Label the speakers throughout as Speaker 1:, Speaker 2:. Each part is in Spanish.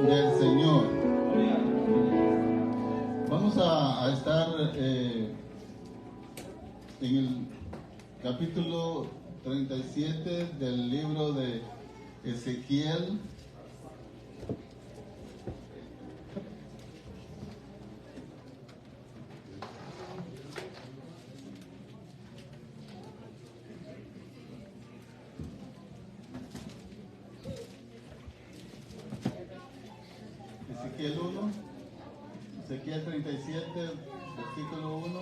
Speaker 1: del Señor. Vamos a estar en el capítulo 37 del libro de Ezequiel. Ezequiel 1, Ezequiel 37, versículo 1.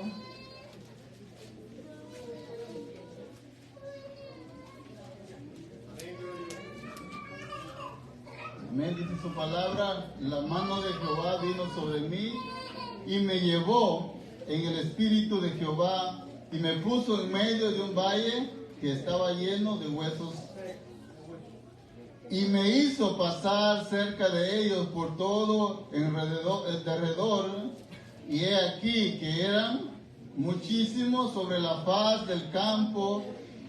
Speaker 1: Amén, dice su palabra: la mano de Jehová vino sobre mí y me llevó en el espíritu de Jehová y me puso en medio de un valle que estaba lleno de huesos y me hizo pasar cerca de ellos por todo el derredor, y he aquí que eran muchísimos sobre la faz del campo,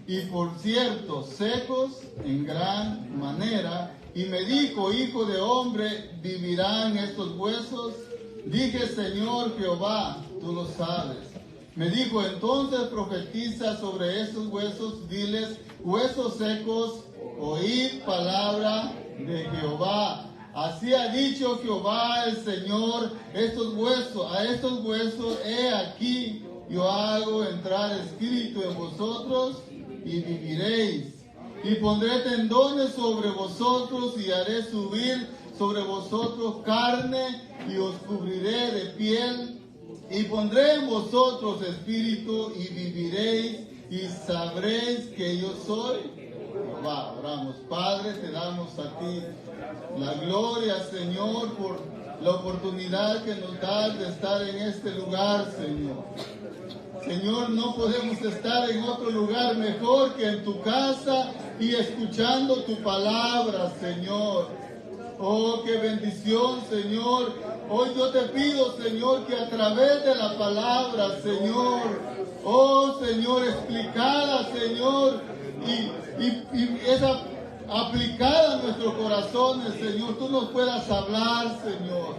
Speaker 1: y por cierto secos en gran manera. Y me dijo: hijo de hombre, ¿vivirán estos huesos? Dije: Señor Jehová, tú lo sabes. Me dijo: entonces profetiza sobre estos huesos, diles: huesos secos, oíd palabra de Jehová. Así ha dicho Jehová el Señor: a estos huesos he aquí, yo hago entrar espíritu en vosotros y viviréis. Y pondré tendones sobre vosotros y haré subir sobre vosotros carne y os cubriré de piel. Y pondré en vosotros espíritu y viviréis y sabréis que yo soy Jehová. Oramos. Padre, te damos a ti la gloria, Señor, por la oportunidad que nos das de estar en este lugar, Señor. Señor, no podemos estar en otro lugar mejor que en tu casa y escuchando tu palabra, Señor. Oh, qué bendición, Señor. Hoy yo te pido, Señor, que a través de la palabra, Señor, oh, Señor, explicada, Señor, y esa aplicada a nuestros corazones, Señor, tú nos puedas hablar, Señor.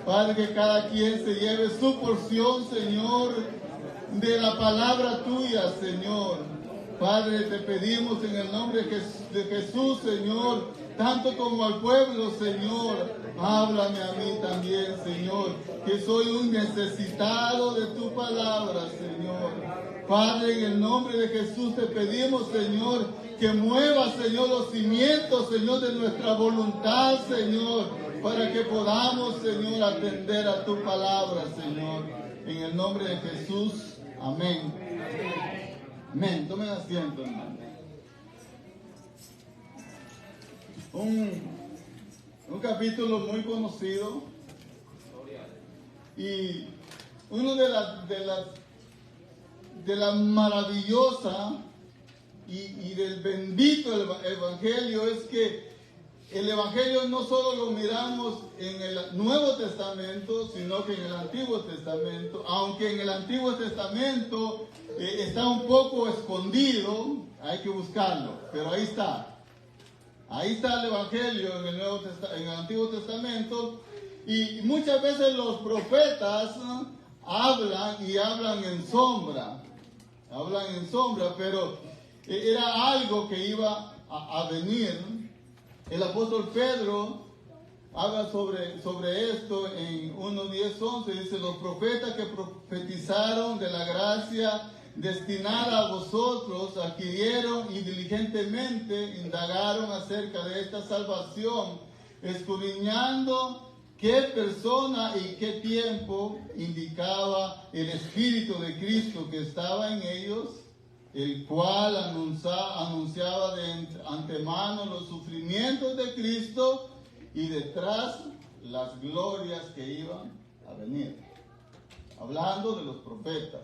Speaker 1: Padre, que cada quien se lleve su porción, Señor, de la palabra tuya, Señor. Padre, te pedimos en el nombre de Jesús, Señor, tanto como al pueblo, Señor, háblame a mí también, Señor, que soy un necesitado de tu palabra, Señor. Padre, en el nombre de Jesús te pedimos, Señor, que muevas, Señor, los cimientos, Señor, de nuestra voluntad, Señor, para que podamos, Señor, atender a tu palabra, Señor. En el nombre de Jesús, amén. Amén. Tomen asiento, hermano. Un capítulo muy conocido y uno de la maravillosa y del bendito evangelio es que el Evangelio no solo lo miramos en el Nuevo Testamento, sino que en el Antiguo Testamento, aunque en el Antiguo Testamento está un poco escondido, hay que buscarlo, pero ahí está. Ahí está el Evangelio en el Antiguo Testamento, y muchas veces los profetas hablan en sombra, pero era algo que iba a venir. El apóstol Pedro habla sobre esto en 1:10-11. Dice: los profetas que profetizaron de la gracia destinada a vosotros adquirieron y diligentemente indagaron acerca de esta salvación, escudriñando qué persona y qué tiempo indicaba el Espíritu de Cristo que estaba en ellos, el cual anunciaba de antemano los sufrimientos de Cristo y detrás las glorias que iban a venir. Hablando de los profetas.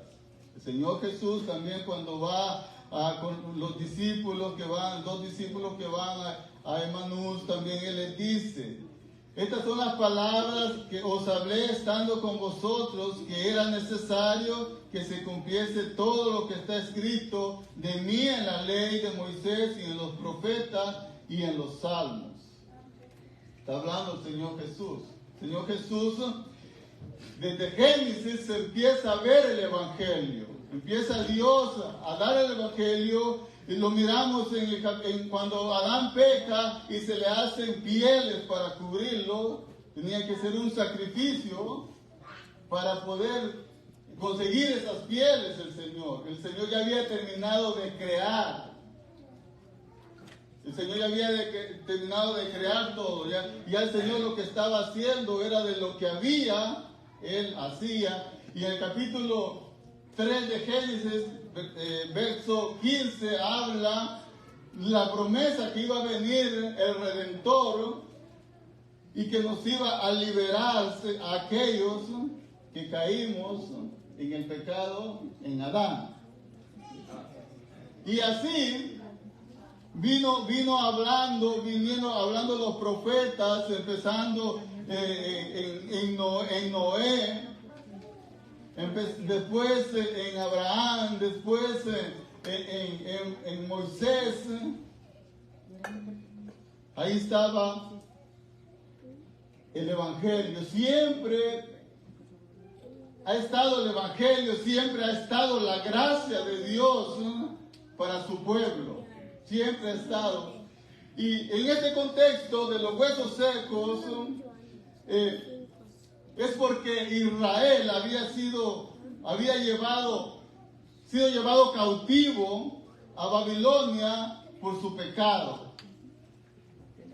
Speaker 1: El Señor Jesús también, cuando va con los discípulos que van, dos discípulos que van a Emaús, también Él les dice: estas son las palabras que os hablé estando con vosotros, que era necesario que se cumpliese todo lo que está escrito de mí en la ley de Moisés y en los profetas y en los salmos. Está hablando el Señor Jesús. El Señor Jesús, desde Génesis se empieza a ver el Evangelio. Empieza Dios a dar el Evangelio y lo miramos cuando Adán peca y se le hacen pieles para cubrirlo. Tenía que ser un sacrificio para poder conseguir esas pieles el Señor. El Señor ya había terminado de crear. El Señor ya había terminado de crear todo. Ya el Señor lo que estaba haciendo era de lo que había, Él hacía. Y en el capítulo 3 de Génesis, verso 15, habla la promesa que iba a venir el Redentor y que nos iba a liberar a aquellos que caímos en el pecado en Adán. Y así vinieron hablando los profetas, empezando en Noé, después en Abraham, después en Moisés. Ahí estaba el Evangelio. Siempre ha estado el Evangelio, siempre ha estado la gracia de Dios para su pueblo. Siempre ha estado. Y en este contexto de los huesos secos, es porque Israel sido llevado cautivo a Babilonia por su pecado.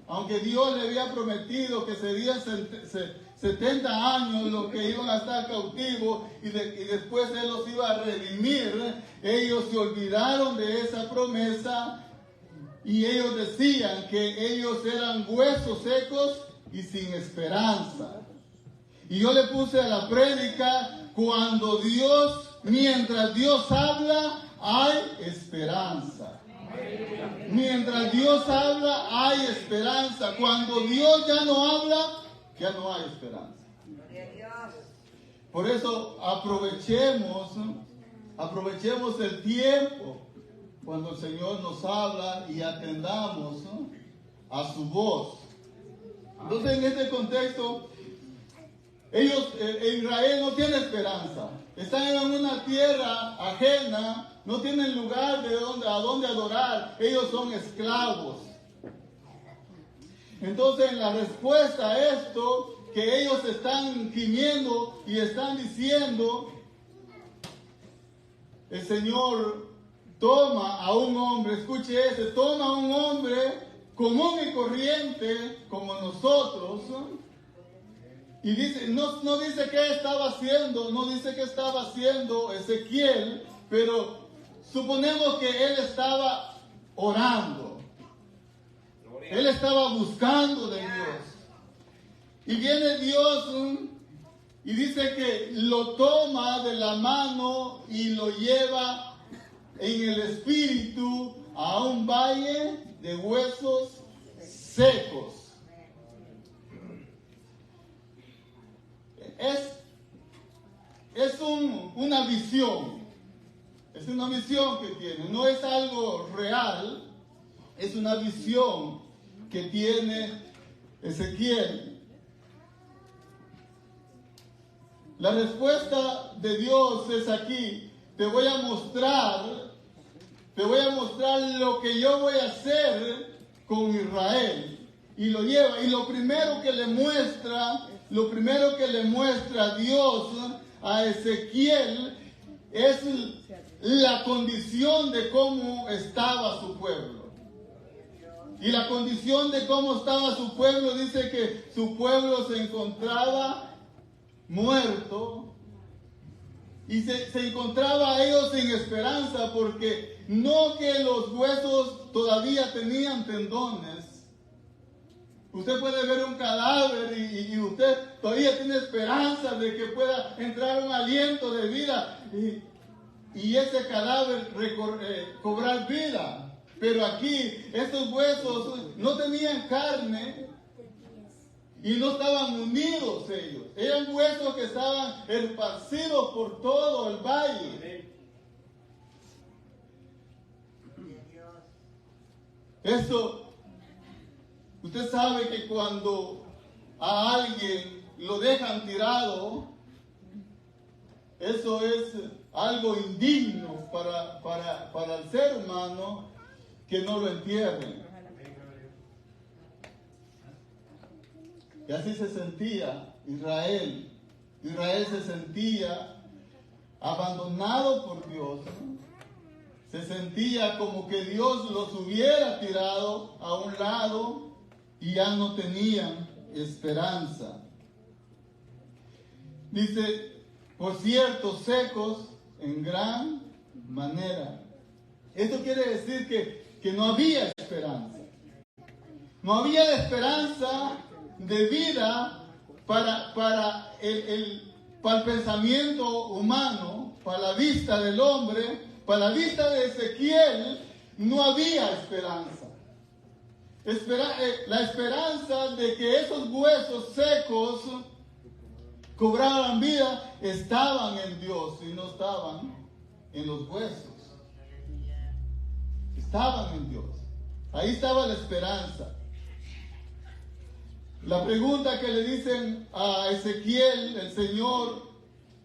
Speaker 1: Aunque Dios le había prometido que serían 70 años los que iban a estar cautivos y después Él los iba a redimir, ellos se olvidaron de esa promesa. Y ellos decían que ellos eran huesos secos y sin esperanza. Y yo le puse a la prédica, mientras Dios habla, hay esperanza. Mientras Dios habla, hay esperanza. Cuando Dios ya no habla, ya no hay esperanza. Por eso aprovechemos el tiempo cuando el Señor nos habla y atendamos a su voz. Entonces, en este contexto, Israel no tiene esperanza. Están en una tierra ajena, no tienen lugar a donde adorar. Ellos son esclavos. Entonces, en la respuesta a esto, que ellos están gimiendo y están diciendo, el Señor toma a un hombre, escuche toma a un hombre común y corriente como nosotros, y dice, no dice qué estaba haciendo Ezequiel, pero suponemos que él estaba orando, él estaba buscando de Dios, y viene Dios y dice que lo toma de la mano y lo lleva en el espíritu a un valle de huesos secos. Es una visión. Es una visión que tiene. No es algo real. Es una visión que tiene Ezequiel. La respuesta de Dios es aquí. Te voy a mostrar lo que yo voy a hacer con Israel. Y lo lleva. Y lo primero que le muestra Dios a Ezequiel es la condición de cómo estaba su pueblo. Y la condición de cómo estaba su pueblo dice que su pueblo se encontraba muerto. Y se encontraba a ellos sin esperanza, porque no que los huesos todavía tenían tendones. Usted puede ver un cadáver y usted todavía tiene esperanza de que pueda entrar un aliento de vida y ese cadáver cobrar vida. Pero aquí estos huesos no tenían carne y no estaban unidos ellos. Eran huesos que estaban esparcidos por todo el valle. Usted sabe que cuando a alguien lo dejan tirado, eso es algo indigno para el ser humano, que no lo entierren. Y así se sentía Israel. Israel se sentía abandonado por Dios. Se sentía como que Dios los hubiera tirado a un lado y ya no tenían esperanza. Dice, por cierto, secos en gran manera. Esto quiere decir que no había esperanza. No había esperanza de vida para el pensamiento humano, para la vista del hombre, para la vista de Ezequiel. No había esperanza. La esperanza de que esos huesos secos cobraran vida estaban en Dios y no estaban en los huesos. Estaban en Dios. Ahí estaba la esperanza. La pregunta que le dicen a Ezequiel, el Señor,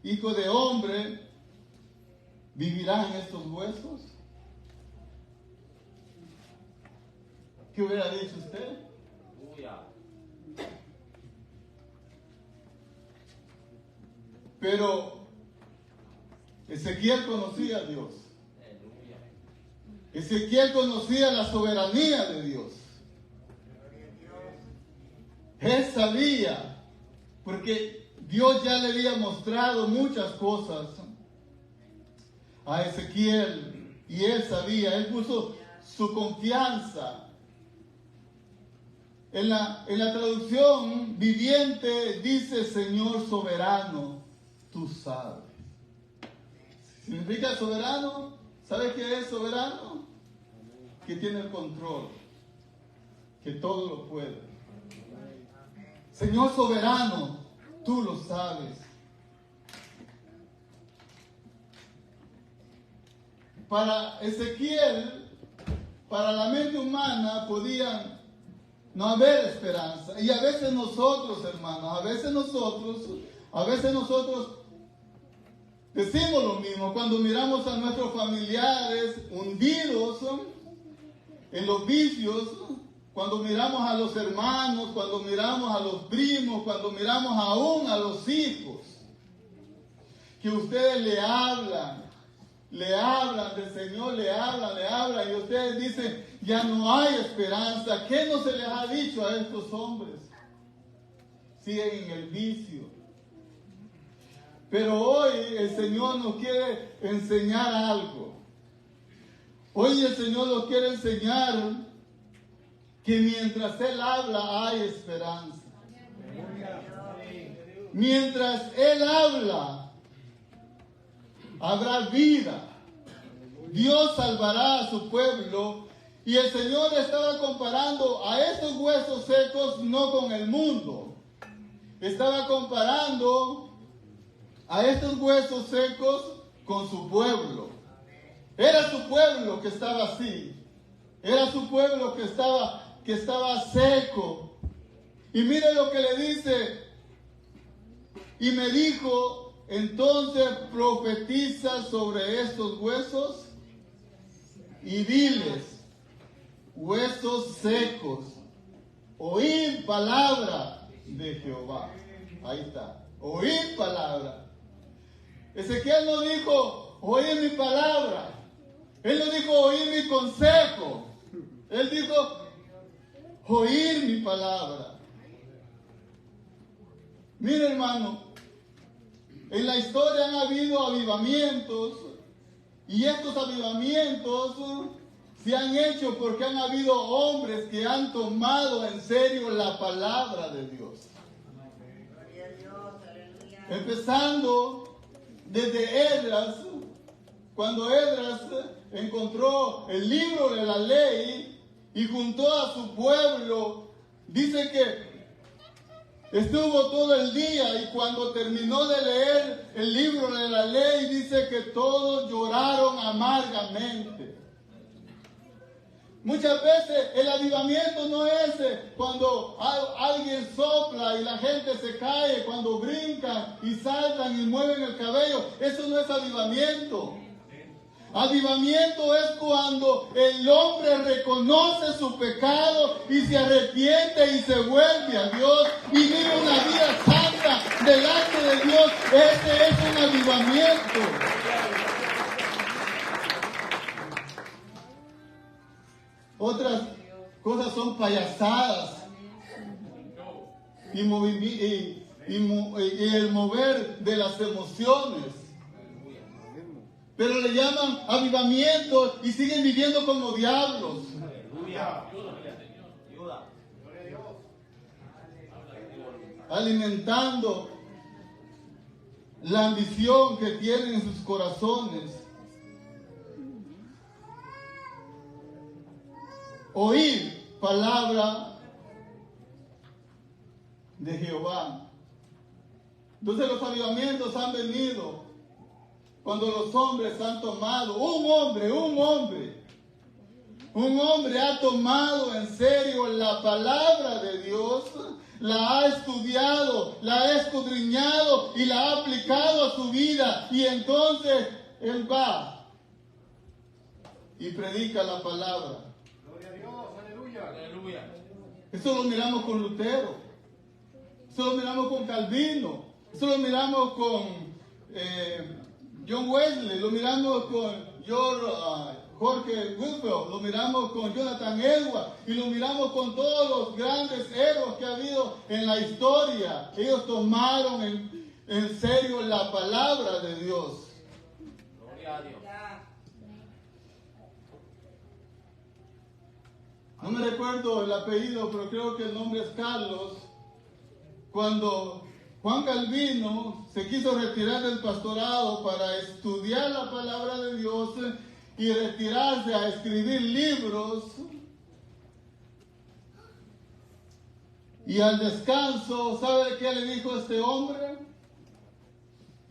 Speaker 1: hijo de hombre, ¿vivirán estos huesos? ¿Qué hubiera dicho usted? Pero Ezequiel conocía a Dios. Ezequiel conocía la soberanía de Dios. Él sabía, porque Dios ya le había mostrado muchas cosas a Ezequiel, y él sabía, él puso su confianza. En la traducción viviente dice Señor soberano, tú sabes. ¿Significa soberano? ¿Sabe qué es soberano? Que tiene el control, que todo lo puede. Señor soberano, tú lo sabes. Para Ezequiel, para la mente humana, podían no haber esperanza. Y a veces nosotros, hermanos, a veces nosotros decimos lo mismo cuando miramos a nuestros familiares hundidos en los vicios, cuando miramos a los hermanos, cuando miramos a los primos, cuando miramos aún a los hijos, que ustedes le hablan del Señor, le hablan, y ustedes dicen, ya no hay esperanza. ¿Qué no se les ha dicho a estos hombres? Siguen en el vicio. Pero hoy el Señor nos quiere enseñar algo. Hoy el Señor nos quiere enseñar que mientras Él habla hay esperanza. Mientras Él habla, habrá vida. Dios salvará a su pueblo. Y el Señor estaba comparando a estos huesos secos no con el mundo. Estaba comparando a estos huesos secos con su pueblo. Era su pueblo que estaba así. Era su pueblo que estaba seco. Y mire lo que le dice. Y me dijo, entonces profetiza sobre estos huesos y diles, huesos secos, oíd palabra de Jehová. Ahí está, oíd palabra. Ezequiel no dijo, oíd mi palabra. Él no dijo, oíd mi consejo. Él dijo, oír mi palabra. Mire, hermano, en la historia han habido avivamientos, y estos avivamientos se han hecho porque han habido hombres que han tomado en serio la palabra de Dios. Empezando desde Esdras, cuando Esdras encontró el libro de la ley y juntó a su pueblo, dice que estuvo todo el día, y cuando terminó de leer el libro de la ley, dice que todos lloraron amargamente. Muchas veces el avivamiento no es cuando alguien sopla y la gente se cae, cuando brincan y saltan y mueven el cabello. Eso no es avivamiento. Avivamiento es cuando el hombre reconoce su pecado y se arrepiente y se vuelve a Dios y vive una vida santa delante de Dios. Ese es un avivamiento. Otras cosas son payasadas y el mover de las emociones. Pero le llaman avivamiento y siguen viviendo como diablos. Alimentando la ambición que tienen en sus corazones. Oír palabra de Jehová. Entonces los avivamientos han venido cuando los hombres han tomado, un hombre ha tomado en serio la palabra de Dios, la ha estudiado, la ha escudriñado y la ha aplicado a su vida. Y entonces él va y predica la palabra.
Speaker 2: Gloria a Dios, aleluya. Aleluya.
Speaker 1: Eso lo miramos con Lutero, eso lo miramos con Calvino, eso lo miramos con John Wesley, lo miramos con Jorge Wilford, lo miramos con Jonathan Edwards y lo miramos con todos los grandes héroes que ha habido en la historia. Ellos tomaron en serio la palabra de Dios.
Speaker 2: Gloria a Dios.
Speaker 1: No me recuerdo el apellido, pero creo que el nombre es Carlos. Cuando Juan Calvino se quiso retirar del pastorado para estudiar la palabra de Dios y retirarse a escribir libros, y al descanso, ¿sabe qué le dijo este hombre?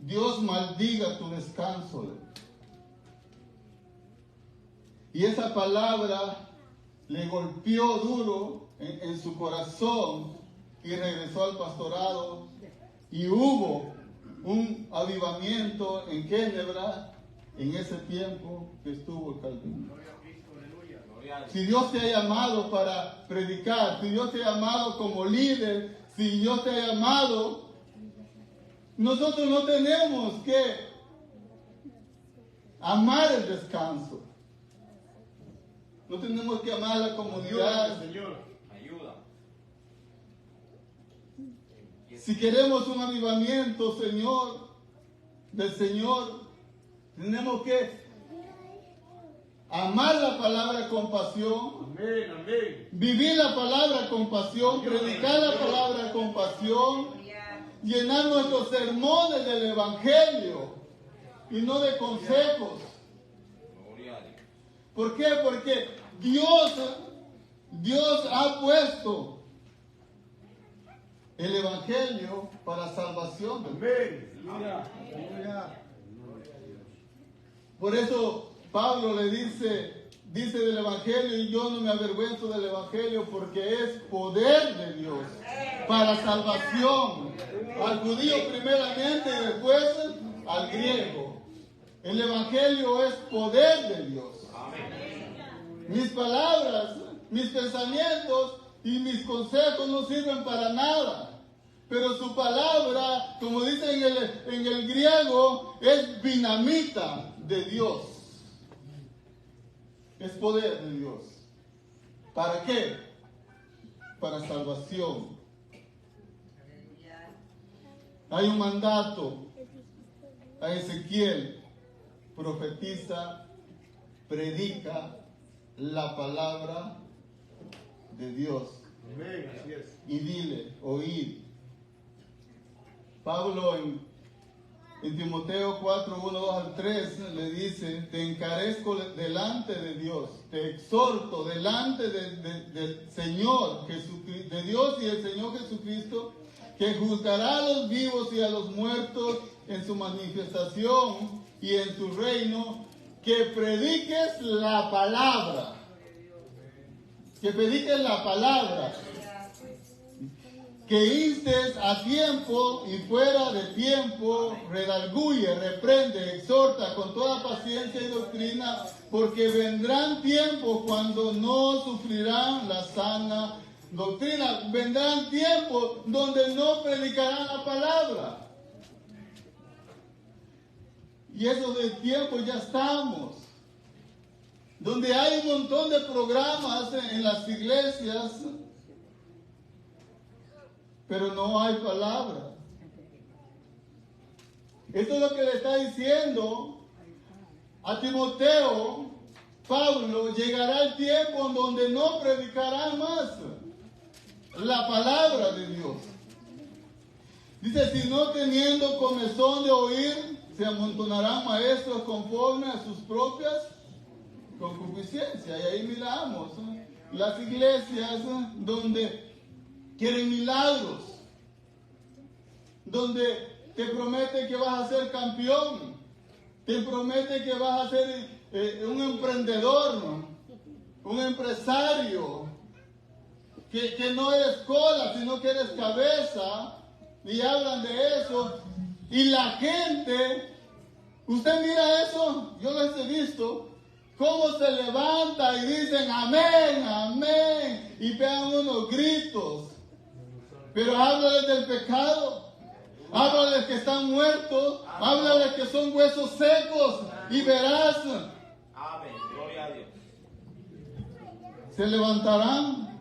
Speaker 1: Dios maldiga tu descanso. Y esa palabra le golpeó duro en su corazón y regresó al pastorado. Y hubo un avivamiento en Ginebra en ese tiempo que estuvo el Calvino. Si Dios te ha llamado para predicar, si Dios te ha llamado como líder, si Dios te ha llamado, nosotros no tenemos que amar el descanso. No tenemos que amar la comodidad.
Speaker 2: Señor, ayuda.
Speaker 1: Si queremos un avivamiento, del Señor, tenemos que amar la palabra con pasión,
Speaker 2: Amén, amén.
Speaker 1: vivir la palabra con pasión, predicar la palabra con pasión, llenar nuestros sermones del Evangelio y no de consejos. ¿Por qué? Porque Dios ha puesto el Evangelio para salvación.
Speaker 2: Amén. Aleluya.
Speaker 1: Por eso Pablo le dice del Evangelio, y yo no me avergüenzo del Evangelio porque es poder de Dios para salvación al judío primeramente y después al griego. El Evangelio es poder de Dios. Mis palabras, mis pensamientos y mis consejos no sirven para nada. Pero su palabra, como dice en el griego, es dinamita de Dios. Es poder de Dios. ¿Para qué? Para salvación. Hay un mandato a Ezequiel: profetiza, predica la palabra de Dios.
Speaker 2: Amén, así es.
Speaker 1: Y dile, oíd. Pablo en Timoteo 4, 1, 2 al 3 le dice: te encarezco delante de Dios, te exhorto delante del Señor Jesucristo, de Dios y el Señor Jesucristo, que juzgará a los vivos y a los muertos en su manifestación y en su reino, que prediques la palabra. que prediques la palabra, que instes a tiempo y fuera de tiempo, redarguye, reprende, exhorta con toda paciencia y doctrina, porque vendrán tiempos cuando no sufrirán la sana doctrina. Vendrán tiempos donde no predicarán la palabra. Y esos de tiempos ya estamos. Donde hay un montón de programas en las iglesias, pero no hay palabra. Esto es lo que le está diciendo a Timoteo, Pablo. Llegará el tiempo en donde no predicarán más la palabra de Dios. Dice, si no teniendo comezón de oír, se amontonarán maestros conforme a sus propias concupiscencias. Y ahí miramos las iglesias donde quieren milagros, donde te promete que vas a ser campeón, te promete que vas a ser un emprendedor, un empresario, que no eres cola, sino que eres cabeza, y hablan de eso. Y la gente, usted mira eso, yo les he visto, cómo se levanta y dicen amén, amén, y pegan unos gritos. Pero háblales del pecado, háblales que están muertos, háblales que son huesos secos, y verás.
Speaker 2: Amén. Gloria a Dios.
Speaker 1: Se levantarán.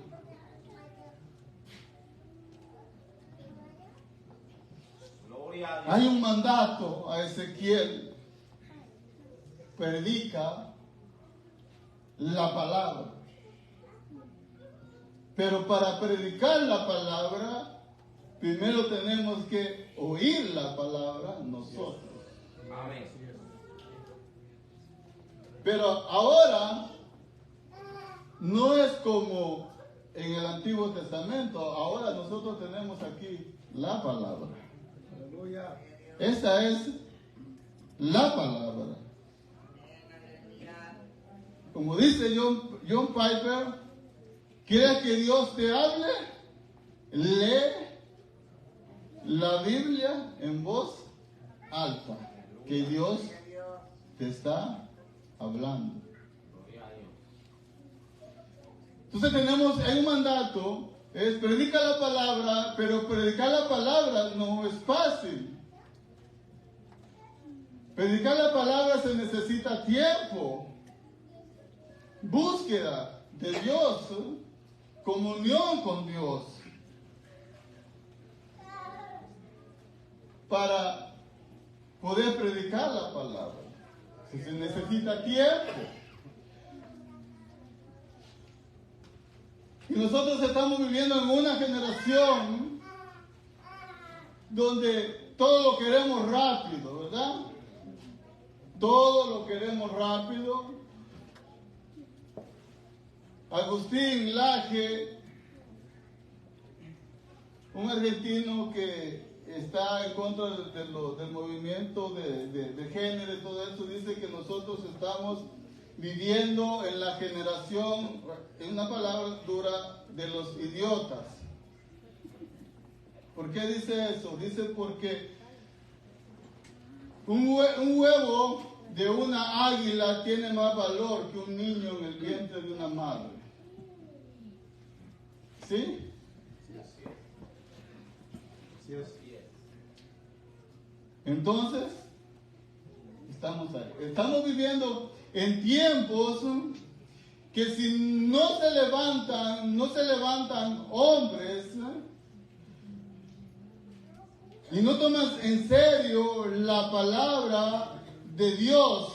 Speaker 2: Gloria a Dios.
Speaker 1: Hay un mandato a Ezequiel: predica la palabra. Pero para predicar la palabra, primero tenemos que oír la palabra nosotros.
Speaker 2: Amén.
Speaker 1: Pero ahora no es como en el Antiguo Testamento. Ahora nosotros tenemos aquí la palabra.
Speaker 2: Aleluya.
Speaker 1: Esa es la palabra. Como dice John Piper, ¿quieres que Dios te hable? Lee la Biblia en voz alta, que Dios te está hablando. Entonces hay un mandato, es predica la palabra, pero predicar la palabra no es fácil. Predicar la palabra se necesita tiempo, búsqueda de Dios, comunión con Dios, para poder predicar la palabra. Se necesita tiempo. Y nosotros estamos viviendo en una generación donde todo lo queremos rápido, ¿verdad? Todo lo queremos rápido. Agustín Laje, un argentino que está en contra del movimiento de género y todo eso, dice que nosotros estamos viviendo en la generación, en una palabra dura, de los idiotas. ¿Por qué dice eso? Dice porque un huevo de una águila tiene más valor que un niño en el vientre de una madre. ¿Sí? Entonces, estamos ahí. Estamos viviendo en tiempos que si no se levantan hombres y no tomas en serio la palabra de Dios,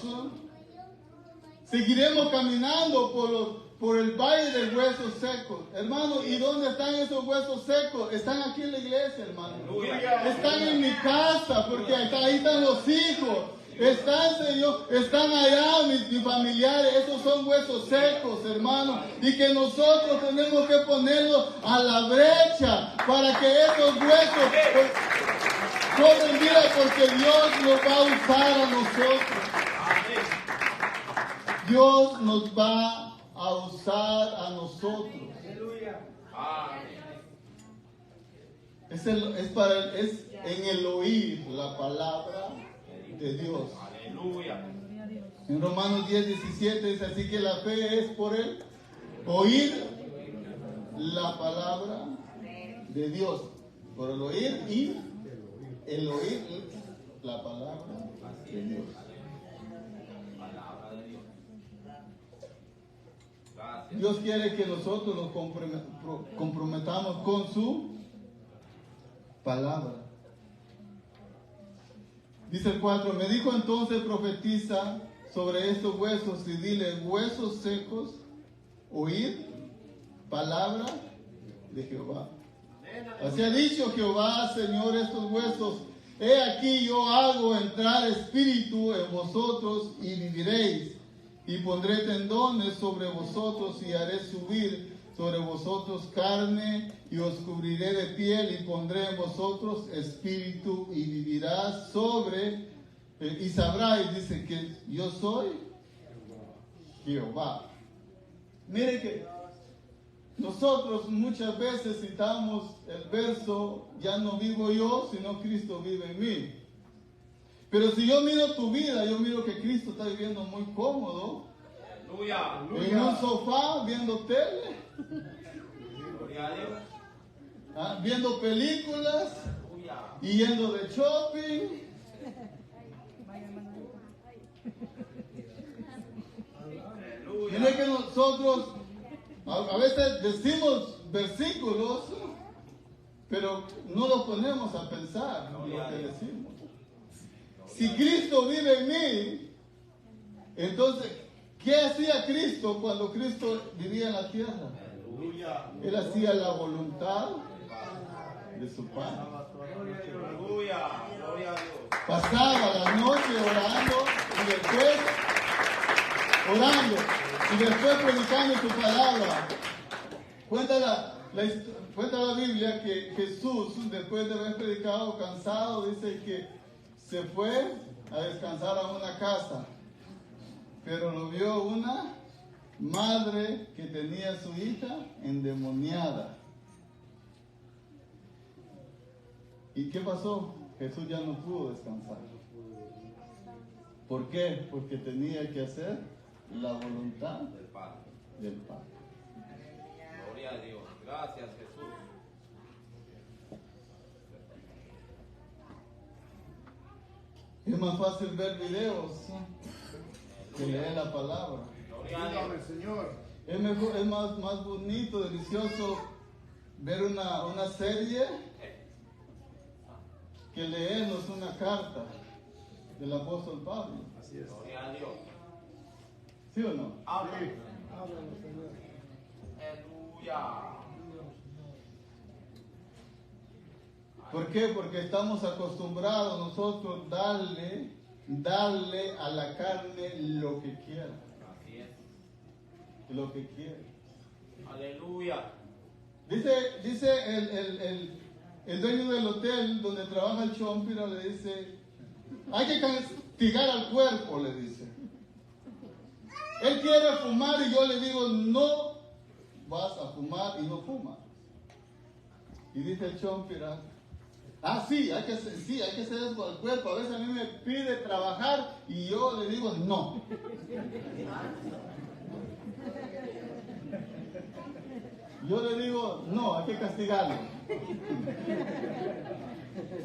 Speaker 1: seguiremos caminando por el valle de huesos secos. Hermano, ¿y dónde están esos huesos secos? Están aquí en la iglesia, hermano. Están en mi casa, porque ahí están los hijos. Están allá mis familiares. Esos son huesos secos, hermano. Y que nosotros tenemos que ponerlos a la brecha para que esos huesos cobren vida, porque Dios nos va a usar a nosotros. Dios nos va a usar. usar a nosotros.
Speaker 2: Amén.
Speaker 1: Es en el oír la palabra de Dios.
Speaker 2: Aleluya.
Speaker 1: En Romanos 10:17 dice así que la fe es por el oír la palabra de Dios. Por el oír y el oír la palabra de Dios.
Speaker 2: Palabra de Dios. Gracias.
Speaker 1: Dios quiere que nosotros nos comprometamos con su palabra. Dice el 4, me dijo entonces profetiza sobre estos huesos y dile, huesos secos, oíd palabra de Jehová. Así ha dicho Jehová, Señor, estos huesos, he aquí yo hago entrar espíritu en vosotros y viviréis, y pondré tendones sobre vosotros y haré subir sobre vosotros carne y os cubriré de piel y pondré en vosotros espíritu y vivirás y sabráis, dice que yo soy Jehová. Mire que nosotros muchas veces citamos el verso, ya no vivo yo, sino Cristo vive en mí. Pero si yo miro tu vida, yo miro que Cristo está viviendo muy cómodo.
Speaker 2: Aleluya.
Speaker 1: En un sofá, viendo tele,
Speaker 2: Gloria a Dios.
Speaker 1: viendo películas
Speaker 2: Aleluya.
Speaker 1: y yendo de shopping.
Speaker 2: Aleluya.
Speaker 1: Mire que nosotros a veces decimos versículos, pero no lo ponemos a pensar lo que decimos. Si Cristo vive en mí, entonces, ¿qué hacía Cristo cuando Cristo vivía en la tierra?
Speaker 2: Aleluya.
Speaker 1: Él hacía la voluntad de su Padre.
Speaker 2: Aleluya. Gloria a Dios.
Speaker 1: Pasaba la noche orando y después predicando su palabra. Cuenta la Biblia que Jesús, después de haber predicado cansado, dice que se fue a descansar a una casa, pero lo vio una madre que tenía a su hija endemoniada. ¿Y qué pasó? Jesús ya no pudo descansar. ¿Por qué? Porque tenía que hacer la voluntad
Speaker 2: Del Padre.
Speaker 1: del Padre.
Speaker 2: Gloria a Dios. Gracias, Jesús.
Speaker 1: Es más fácil ver videos que leer la palabra.
Speaker 2: Gloria a Dios.
Speaker 3: Señor.
Speaker 1: Es mejor, es más bonito, delicioso ver una serie que leernos una carta del apóstol Pablo.
Speaker 3: Así es.
Speaker 2: Gloria a Dios.
Speaker 1: ¿Sí o no?
Speaker 2: Habla.
Speaker 3: Háblanos, Señor.
Speaker 2: Aleluya.
Speaker 1: ¿Por qué? Porque estamos acostumbrados nosotros darle a la carne lo que quiera.
Speaker 2: Así es.
Speaker 1: Lo que quiere.
Speaker 2: Aleluya.
Speaker 1: Dice el dueño del hotel donde trabaja el chompiro, le dice, hay que castigar al cuerpo, le dice. Él quiere fumar y yo le digo, no vas a fumar y no fumas. Y dice el chompira, sí, hay que hacer eso al cuerpo. A veces a mí me pide trabajar y yo le digo, no. Yo le digo, no, hay que castigarlo.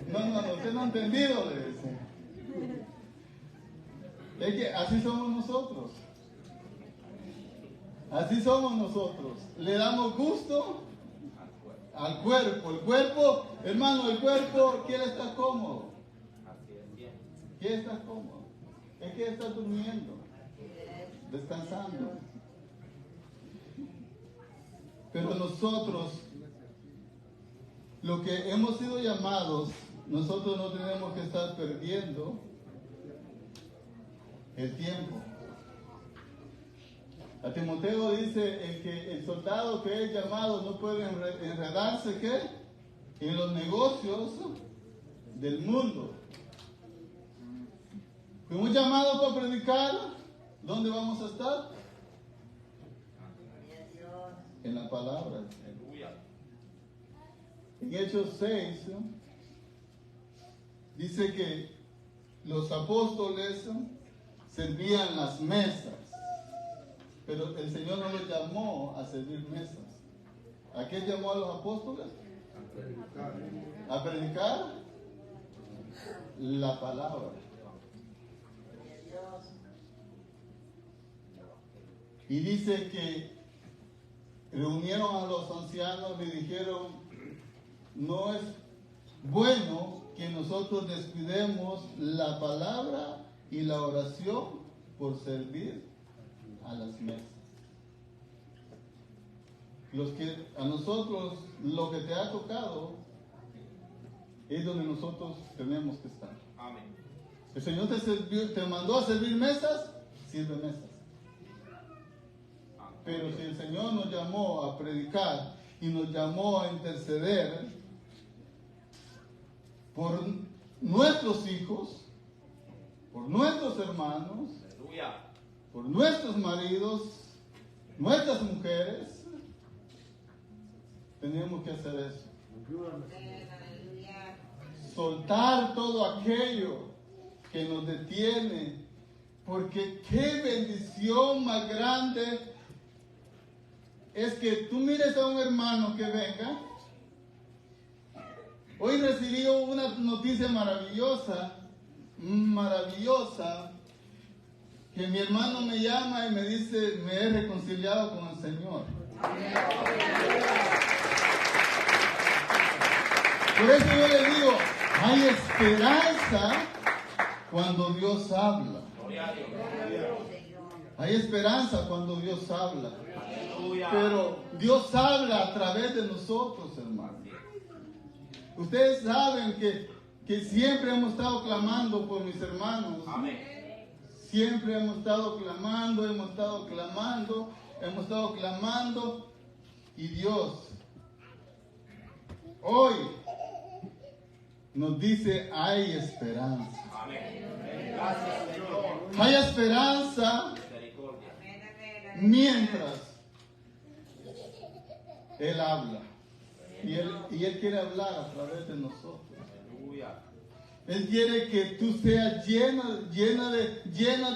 Speaker 1: No, usted no ha entendido, le dice. Es que así somos nosotros. Así somos nosotros. Le damos gusto al cuerpo. El cuerpo, hermano, el cuerpo quiere estar cómodo.
Speaker 2: Así es. Bien.
Speaker 1: Quiere estar cómodo. Él quiere estar durmiendo, descansando. Pero nosotros, lo que hemos sido llamados, nosotros no tenemos que estar perdiendo el tiempo. A Timoteo dice que el soldado que es llamado no puede enredarse ¿qué? En los negocios del mundo. Fuimos llamados para predicar. ¿Dónde vamos a estar? en la palabra.
Speaker 2: Aleluya.
Speaker 1: En Hechos 6 dice que los apóstoles servían las mesas, pero el Señor no los llamó a servir mesas. ¿A qué llamó a los apóstoles? A predicar la palabra. Y dice que reunieron a los ancianos y dijeron: no es bueno que nosotros descuidemos la palabra y la oración por servir a las mesas. A nosotros lo que te ha tocado es donde nosotros tenemos que estar.
Speaker 2: Amén.
Speaker 1: El Señor te mandó a servir mesas, sirve mesas. Pero si el Señor nos llamó a predicar y nos llamó a interceder por nuestros hijos, por nuestros hermanos,
Speaker 2: Aleluya.
Speaker 1: por nuestros maridos, nuestras mujeres, tenemos que hacer eso. Soltar todo aquello que nos detiene, porque qué bendición más grande es que tú mires a un hermano que venga. Hoy recibí una noticia maravillosa, que mi hermano me llama y me dice: me he reconciliado con el Señor. Por eso yo le digo, hay esperanza cuando Dios habla. Hay esperanza cuando Dios habla. Pero Dios habla a través de nosotros, hermanos. Ustedes saben que siempre hemos estado clamando por mis hermanos.
Speaker 2: Amén.
Speaker 1: Siempre hemos estado clamando, y Dios hoy nos dice: hay esperanza.
Speaker 2: Amén. Gracias, Señor.
Speaker 1: Hay esperanza
Speaker 2: Misericordia.
Speaker 1: mientras Él habla. Y Él quiere hablar a través de nosotros.
Speaker 2: Aleluya.
Speaker 1: Él quiere que tú seas llena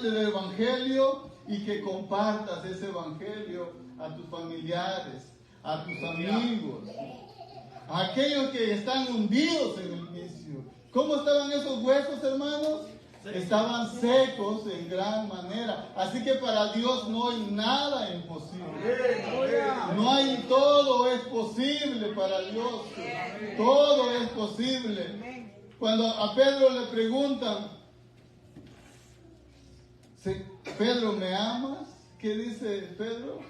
Speaker 1: del Evangelio y que compartas ese Evangelio a tus familiares, a tus amigos, a aquellos que están hundidos en el vicio. ¿Cómo estaban esos huesos, hermanos? Estaban secos en gran manera. Así que para Dios no hay nada imposible. Todo es posible para Dios. Todo es posible. Cuando a Pedro le preguntan: Pedro, ¿me amas? ¿Qué dice Pedro?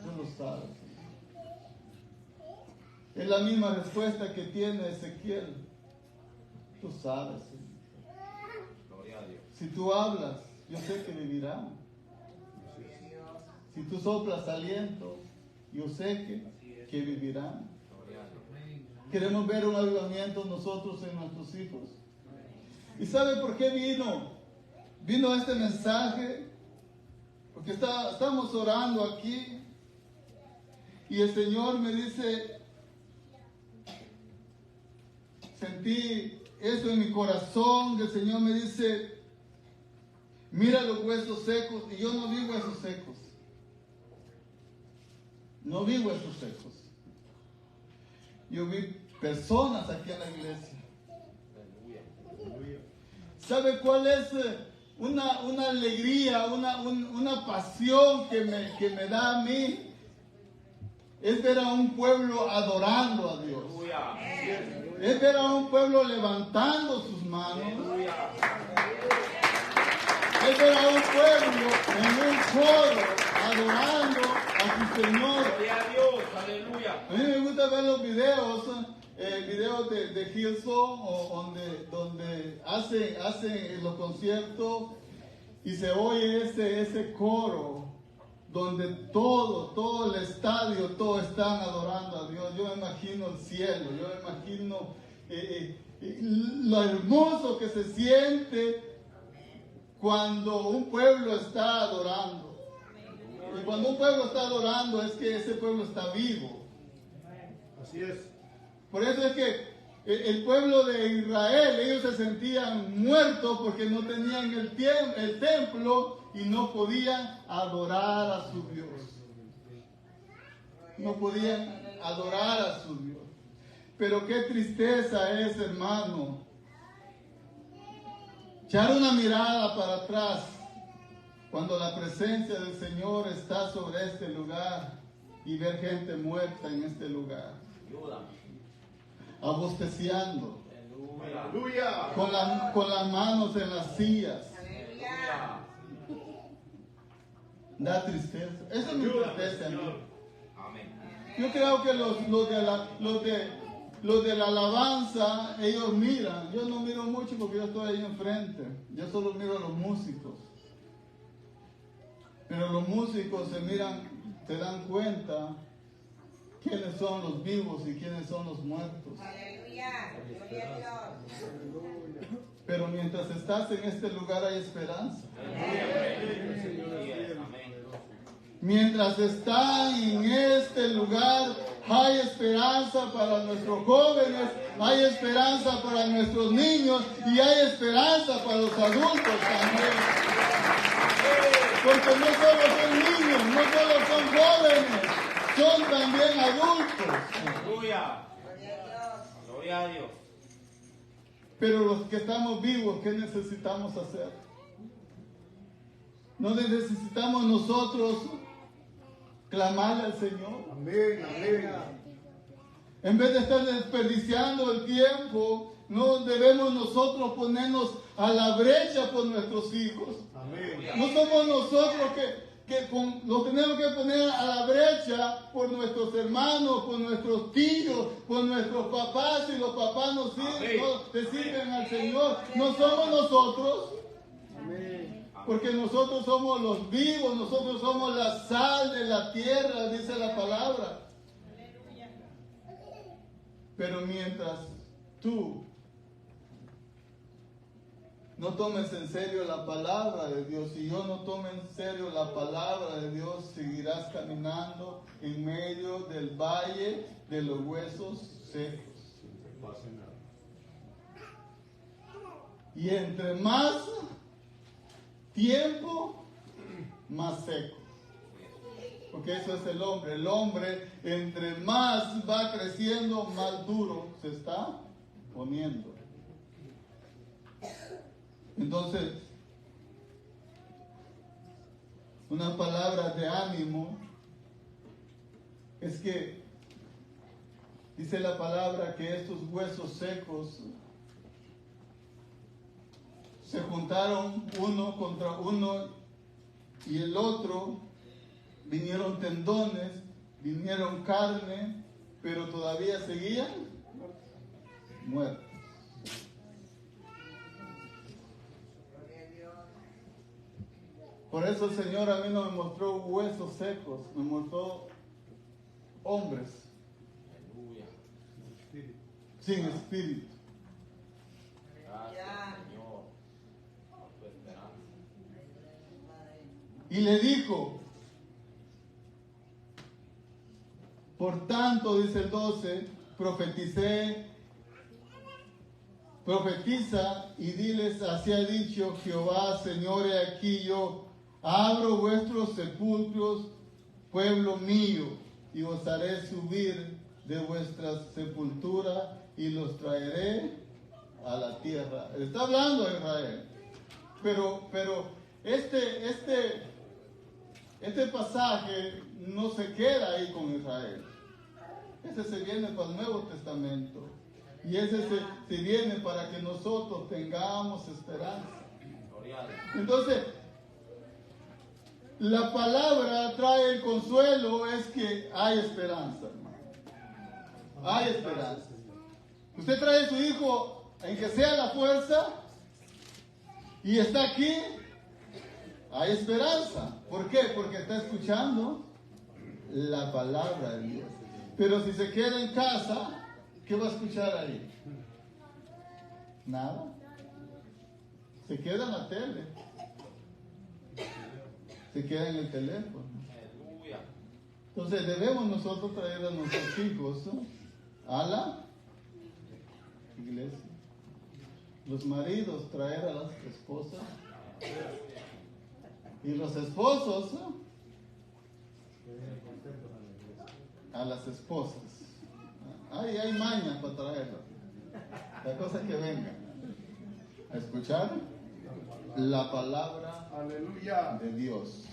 Speaker 1: Tú lo sabes. Es la misma respuesta que tiene Ezequiel. Tú sabes.
Speaker 2: Gloria a Dios.
Speaker 1: Si tú hablas, yo sé que vivirán. Si tú soplas aliento, yo sé que vivirán.
Speaker 2: Gloria a Dios.
Speaker 1: Queremos ver un avivamiento nosotros en nuestros hijos. ¿Y sabe por qué vino? Vino este mensaje porque estamos orando aquí y el Señor me dice, sentí eso en mi corazón, que el Señor me dice: mira los huesos secos. Y yo no vi huesos secos. No vi huesos secos. Yo vi personas aquí en la iglesia. ¿Sabe cuál es una alegría, una pasión que me da a mí? Es ver a un pueblo adorando a Dios. Es ver a un pueblo levantando sus manos. Es ver a un pueblo en un coro adorando a su Señor.
Speaker 2: Gloria a Dios, aleluya.
Speaker 1: A mí me gusta ver los videos de Hillsong, donde hacen los conciertos y se oye ese coro donde todo el estadio, todos están adorando a Dios. Yo me imagino el cielo, yo me imagino lo hermoso que se siente cuando un pueblo está adorando. Y cuando un pueblo está adorando es que ese pueblo está vivo.
Speaker 3: Así es.
Speaker 1: Por eso es que el pueblo de Israel, ellos se sentían muertos porque no tenían el templo y no podían adorar a su Dios. No podían adorar a su Dios. Pero qué tristeza es, hermano, echar una mirada para atrás cuando la presencia del Señor está sobre este lugar y ver gente muerta en este lugar. Abosteciando.
Speaker 3: Aleluya.
Speaker 1: Con las manos en las sillas. Da tristeza. Eso me entristece a mí. Yo creo que los de la alabanza, ellos miran. Yo no miro mucho porque yo estoy ahí enfrente. Yo solo miro a los músicos. Pero los músicos se dan cuenta quiénes son los vivos y quiénes son los muertos.
Speaker 4: Aleluya. Gloria a Dios.
Speaker 1: Pero mientras estás en este lugar hay esperanza. Mientras están en este lugar hay esperanza para nuestros jóvenes, hay esperanza para nuestros niños y hay esperanza para los adultos también. Porque no solo son niños, no solo son jóvenes, son también adultos.
Speaker 2: Aleluya. Gloria a Dios.
Speaker 1: Pero los que estamos vivos, ¿qué necesitamos hacer? ¿No necesitamos nosotros clamarle al Señor?
Speaker 3: Amén, amén.
Speaker 1: En vez de estar desperdiciando el tiempo, no debemos nosotros ponernos a la brecha por nuestros hijos.
Speaker 3: Amén.
Speaker 1: No somos nosotros que nos tenemos que poner a la brecha por nuestros hermanos, por nuestros tíos, por nuestros papás, si los papás no te sirven al Señor. No somos nosotros.
Speaker 3: Amén.
Speaker 1: Porque nosotros somos los vivos, nosotros somos la sal de la tierra, dice la palabra. Pero mientras tú no tomes en serio la palabra de Dios, y yo no tome en serio la palabra de Dios, seguirás caminando en medio del valle de los huesos secos. Y entre más tiempo, más seco. Porque eso es el hombre. El hombre, entre más va creciendo, más duro se está poniendo. Entonces, una palabra de ánimo es que dice la palabra que estos huesos secos se juntaron uno contra uno y el otro, vinieron tendones, vinieron carne, pero todavía seguían muertos. Por eso el Señor a mí no me mostró huesos secos, me mostró hombres sin espíritu.
Speaker 2: Gracias, Señor, por tu esperanza.
Speaker 1: Y le dijo, por tanto, dice el 12, profetiza y diles, así ha dicho Jehová, Señor, he aquí yo abro vuestros sepulcros, pueblo mío, y os haré subir de vuestra sepultura y los traeré a la tierra. Está hablando de Israel. Pero este pasaje no se queda ahí con Israel. Ese se viene para el Nuevo Testamento. Y ese se viene para que nosotros tengamos esperanza. Entonces, la palabra trae el consuelo, es que hay esperanza, hermano. Hay esperanza. Usted trae a su hijo, en que sea la fuerza, y está aquí, hay esperanza. ¿Por qué? Porque está escuchando la palabra de Dios. Pero si se queda en casa, ¿qué va a escuchar ahí? Nada. Se queda en la tele. Se queda en el teléfono. Entonces debemos nosotros traer a nuestros hijos a la iglesia. Los maridos traer a las esposas. Y los esposos a las esposas. Ahí hay mañas para traerlas. La cosa que venga a escuchar la palabra
Speaker 3: Aleluya.
Speaker 1: de Dios.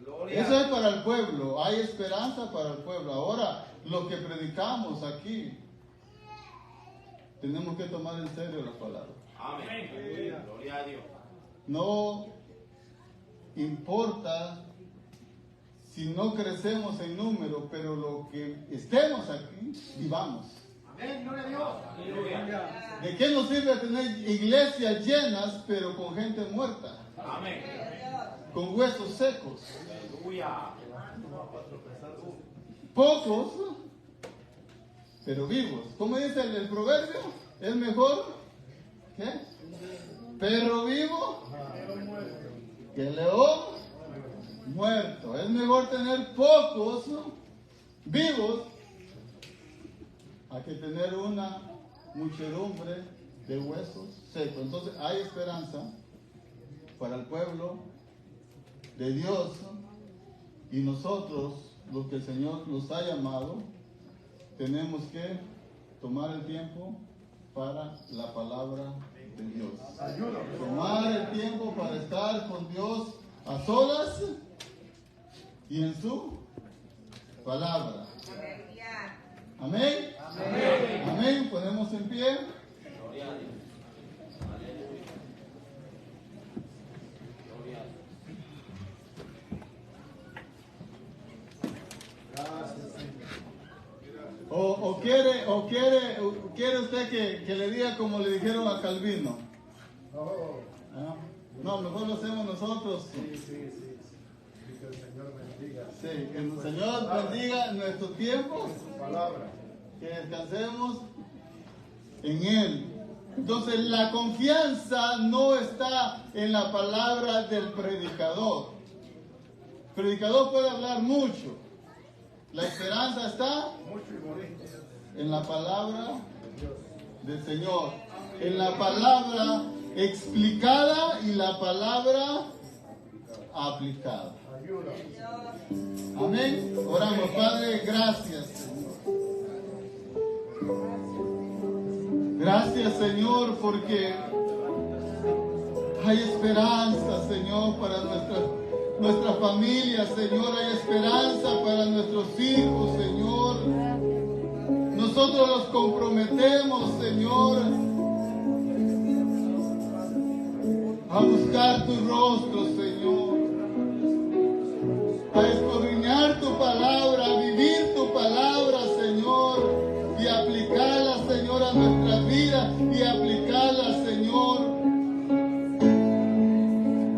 Speaker 2: Gloria.
Speaker 1: Eso es para el pueblo. Hay esperanza para el pueblo. Ahora, lo que predicamos aquí, tenemos que tomar en serio la palabra.
Speaker 2: Amén. Gloria a Dios.
Speaker 1: No importa si no crecemos en número, pero lo que estemos aquí, vivamos.
Speaker 3: Amén. Gloria a Dios.
Speaker 2: Aleluya.
Speaker 1: ¿De qué nos sirve tener iglesias llenas, pero con gente muerta?
Speaker 2: Amén.
Speaker 1: Con huesos secos.
Speaker 2: Aleluya.
Speaker 1: Pocos, pero vivos. ¿Cómo dice el proverbio? Es mejor, ¿qué? Perro vivo que león muerto. Es mejor tener pocos vivos a que tener una muchedumbre de huesos secos. Entonces hay esperanza para el pueblo de Dios, y nosotros, los que el Señor nos ha llamado, tenemos que tomar el tiempo para la palabra de Dios. Tomar el tiempo para estar con Dios a solas y en su palabra. Amén. Amén. Amén. Ponemos en pie.
Speaker 2: Gloria a Dios. Aleluya. Gloria a Dios.
Speaker 1: O quiere usted que le diga como le dijeron a Calvino. ¿Ah? No, mejor lo hacemos nosotros.
Speaker 3: Sí. Que el Señor bendiga.
Speaker 1: Sí, que el Señor bendiga nuestro tiempo,
Speaker 3: Su palabra.
Speaker 1: que descansemos en Él. Entonces la confianza no está en la palabra del predicador. El predicador puede hablar mucho. La esperanza está
Speaker 3: Mucho y bonito.
Speaker 1: en la palabra del Señor, en la palabra explicada y la palabra aplicada.
Speaker 3: Ayuda.
Speaker 1: Amén. Oramos, Padre, gracias. Gracias, Señor, porque hay esperanza, Señor, para nuestra familia, Señor. Hay esperanza para nuestros hijos, Señor. Nosotros los comprometemos, Señor, a buscar tu rostro, Señor, a escudriñar tu palabra, a vivir tu palabra, Señor, y aplicarla, Señor, a nuestra vida, y aplicarla, Señor,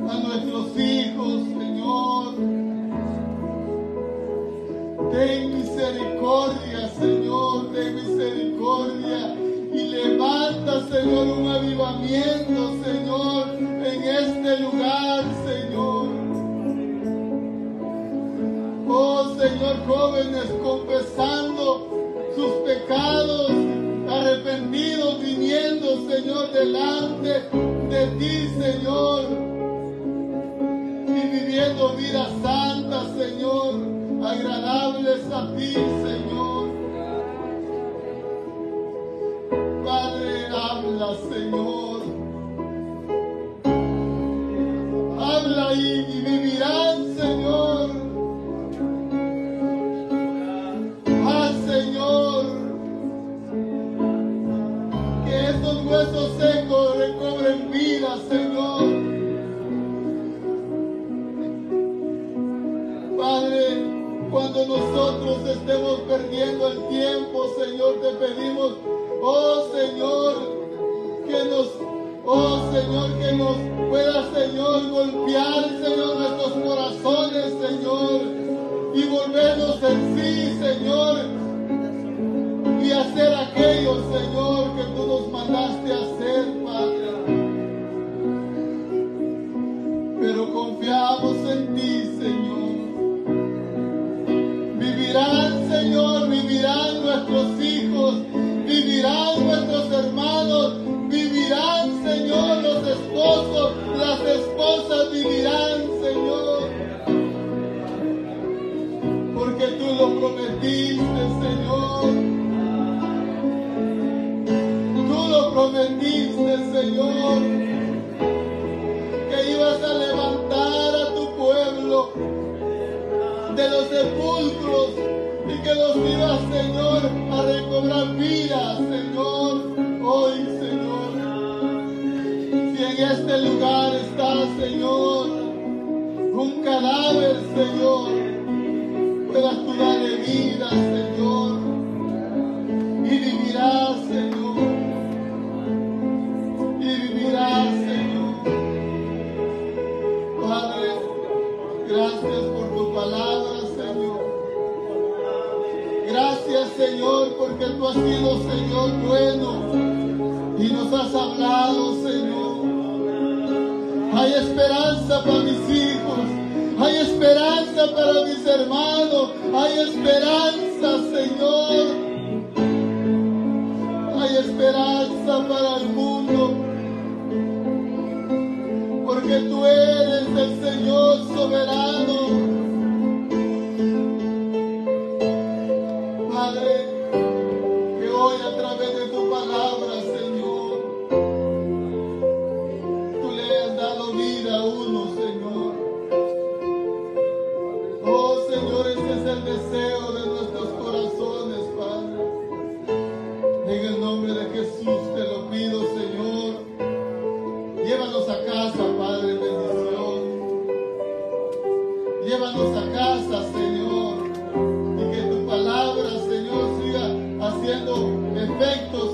Speaker 1: a nuestros hijos, Señor. Ten misericordia, Señor, ten misericordia, y levanta, Señor, un avivamiento, Señor, en este lugar, Señor. Oh, Señor, jóvenes confesando sus pecados, arrepentidos, viniendo, Señor, delante de ti, Señor, y viviendo vidas santas, Señor, agradables a ti, Señor. Padre, habla, Señor. Habla y vivirán, Señor. Haz, Señor, que estos huesos secos recobren vida, Señor. Padre, cuando nosotros estemos perdiendo el tiempo, Señor, te pedimos, oh Señor, que nos pueda, Señor, golpear, Señor, nuestros corazones, Señor, y volvernos en sí, Señor, y hacer aquello, Señor, que tú nos mandaste a hacer, Padre. Pero confiamos en ti, Señor. prometiste, Señor, que ibas a levantar a tu pueblo de los sepulcros y que los ibas, Señor, a recobrar vida, Señor, hoy, Señor. Si en este lugar está, Señor, un cadáver, Señor, puedas tú darle vida, Señor, y vivirá, Señor, y vivirá, Señor. Padre, gracias por tu palabra, Señor. Gracias, Señor, porque tú has sido, Señor, bueno y nos has hablado, Señor. Hay esperanza para mis hijos, hay esperanza para mis hermanos, hay esperanza, Señor. Hay esperanza para el mundo, porque tú eres el Señor soberano. Padre, que hoy a través de tu palabra, Señor, tú le has dado vida a uno, Señor. Oh, Señor, ese es el deseo de nuestros corazones, Padre. En el nombre de Jesús te lo pido, Señor. Llévanos a casa, Padre, bendición. Llévanos a casa, Señor. Y que tu palabra, Señor, siga haciendo efecto,